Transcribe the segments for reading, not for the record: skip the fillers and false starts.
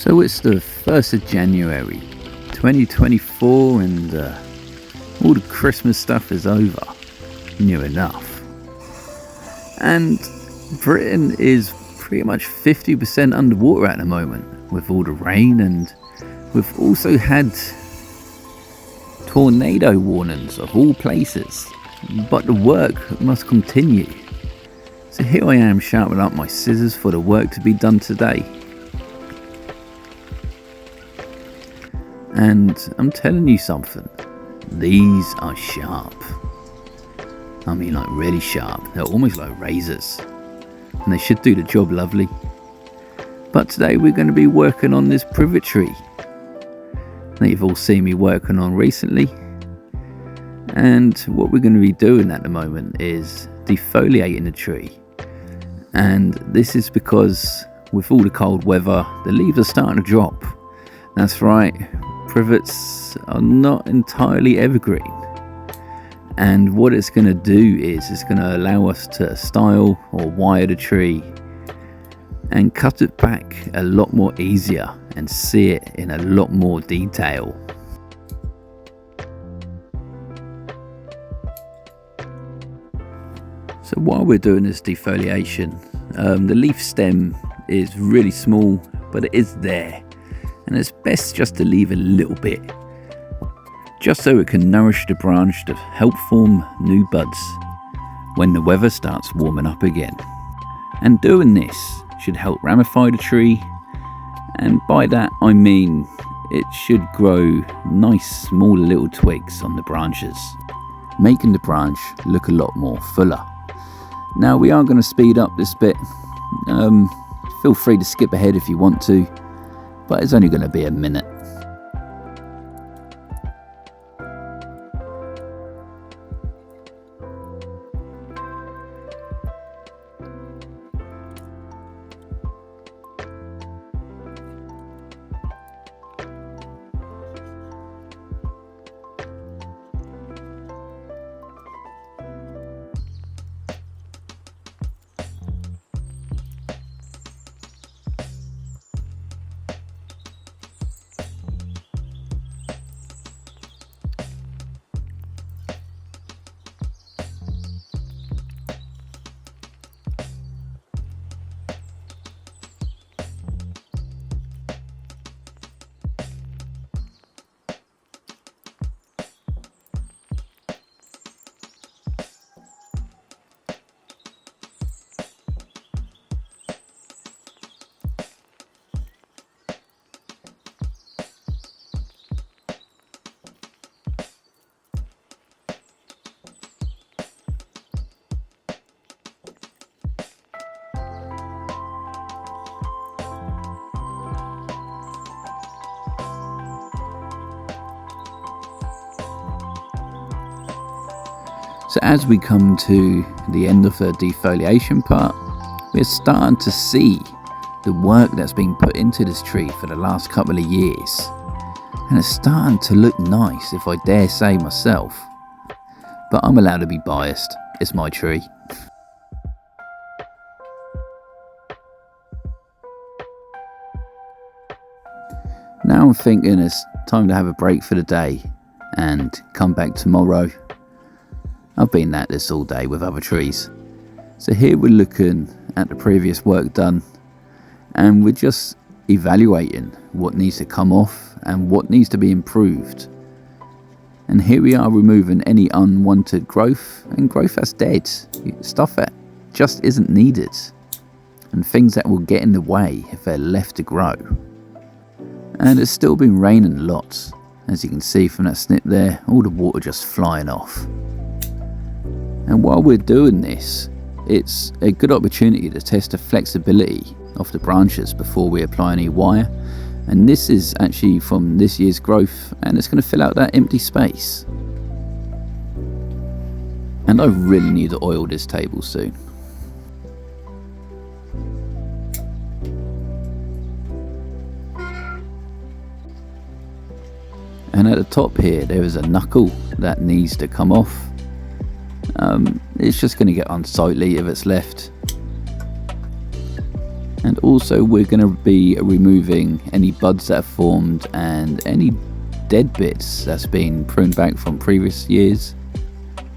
So it's the 1st of January 2024 and all the Christmas stuff is over, near enough. And Britain is pretty much 50% underwater at the moment with all the rain, and we've also had tornado warnings of all places, but the work must continue. So here I am sharpening up my scissors for the work to be done today. And I'm telling you something, these are sharp. I mean, like really sharp. They're almost like razors, and they should do the job lovely. But today we're going to be working on this privet tree that you've all seen me working on recently. And what we're going to be doing at the moment is defoliating the tree. And this is because with all the cold weather, the leaves are starting to drop. That's right, privets are not entirely evergreen. And what it's going to do is it's going to allow us to style or wire the tree and cut it back a lot more easier and see it in a lot more detail. So while we're doing this defoliation, the leaf stem is really small, but it is there. And it's best just to leave a little bit, just so it can nourish the branch to help form new buds when the weather starts warming up again. And doing this should help ramify the tree, and by that I mean it should grow nice small little twigs on the branches, making the branch look a lot more fuller. Now we are going to speed up this bit, feel free to skip ahead if you want to, but it's only going to be a minute. So as we come to the end of the defoliation part, we're starting to see the work that's been put into this tree for the last couple of years. And it's starting to look nice, if I dare say myself. But I'm allowed to be biased, it's my tree. Now I'm thinking it's time to have a break for the day and come back tomorrow. I've been at this all day with other trees. So here we're looking at the previous work done, and we're just evaluating what needs to come off and what needs to be improved. And here we are removing any unwanted growth and growth that's dead, stuff that just isn't needed, and things that will get in the way if they're left to grow. And it's still been raining lots. As you can see from that snip there, all the water just flying off. And while we're doing this, it's a good opportunity to test the flexibility of the branches before we apply any wire. And this is actually from this year's growth, and it's going to fill out that empty space. And I really need to oil this table soon. And at the top here, there is a knuckle that needs to come off. It's just going to get unsightly if it's left. And also also we're going to be removing any buds that have formed and any dead bits that's been pruned back from previous years,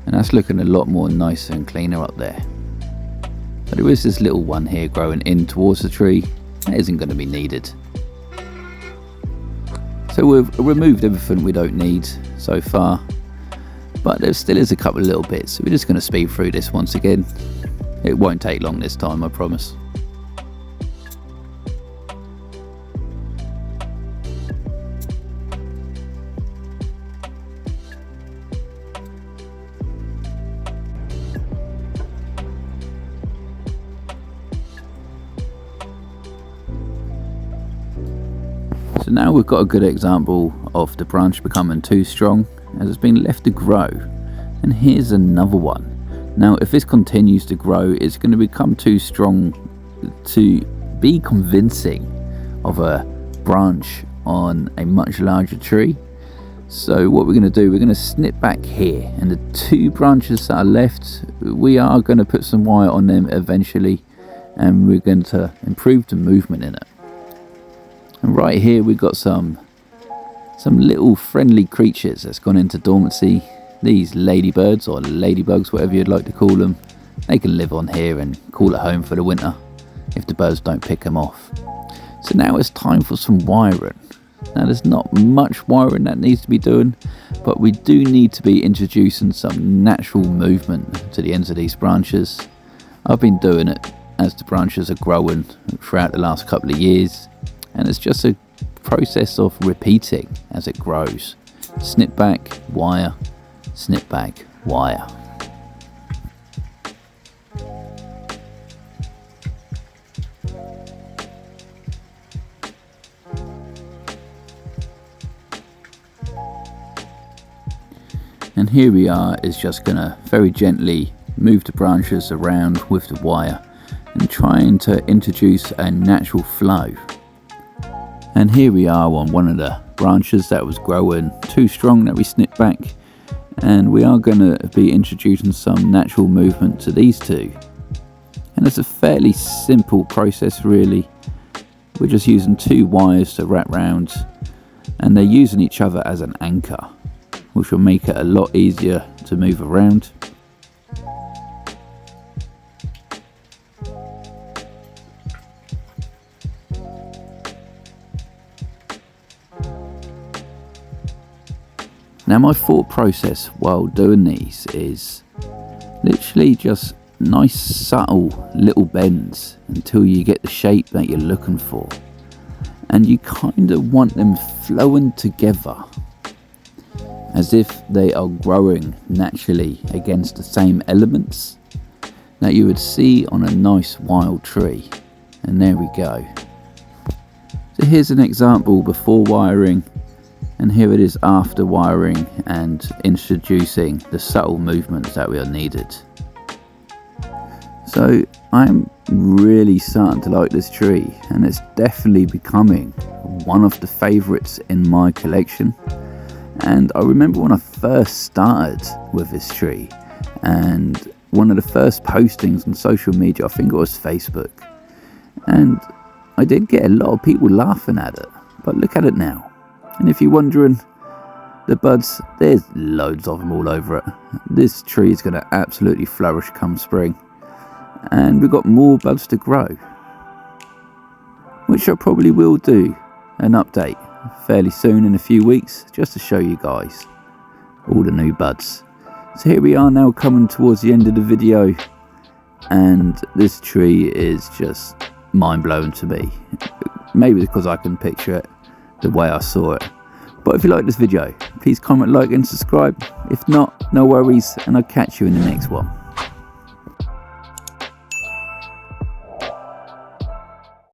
and that's looking a lot more nicer and cleaner up there. But there is this little one here growing in towards the tree that isn't going to be needed. So we've removed everything we don't need so far, but there still is a couple of little bits, so we're just going to speed through this once again. It won't take long this time, I promise. So now we've got a good example of the branch becoming too strong as it's been left to grow. And here's another one. Now if this continues to grow, it's going to become too strong to be convincing of a branch on a much larger tree. So what we're going to do, we're going to snip back here, and the two branches that are left, we are going to put some wire on them eventually, and we're going to improve the movement in it. And right here we've got some little friendly creatures that's gone into dormancy. These ladybirds, or ladybugs, whatever you'd like to call them, they can live on here and call it home for the winter if the birds don't pick them off. So now it's time for some wiring. Now there's not much wiring that needs to be doing, but we do need to be introducing some natural movement to the ends of these branches. I've been doing it as the branches are growing throughout the last couple of years, and it's just a process of repeating as it grows. Snip back, wire, snip back, wire. And here we are, is just gonna very gently move the branches around with the wire and trying to introduce a natural flow. And here we are on one of the branches that was growing too strong that we snipped back, and we are going to be introducing some natural movement to these two. And it's a fairly simple process really. We're just using two wires to wrap round, and they're using each other as an anchor, which will make it a lot easier to move around. Now my thought process while doing these is literally just nice subtle little bends until you get the shape that you're looking for, and you kind of want them flowing together as if they are growing naturally against the same elements that you would see on a nice wild tree. And there we go. So here's an example before wiring, and here it is after wiring and introducing the subtle movements that we are needed. So I'm really starting to like this tree, and it's definitely becoming one of the favourites in my collection. And I remember when I first started with this tree, and one of the first postings on social media, I think it was Facebook, and I did get a lot of people laughing at it, but look at it now. And if you're wondering, the buds, there's loads of them all over it. This tree is going to absolutely flourish come spring, and we've got more buds to grow, which I probably will do an update fairly soon in a few weeks, just to show you guys all the new buds. So here we are now coming towards the end of the video, and this tree is just mind-blowing to me. Maybe because I can picture it the way I saw it. But if you like this video, please comment, like and subscribe. If not, no worries, and I'll catch you in the next one.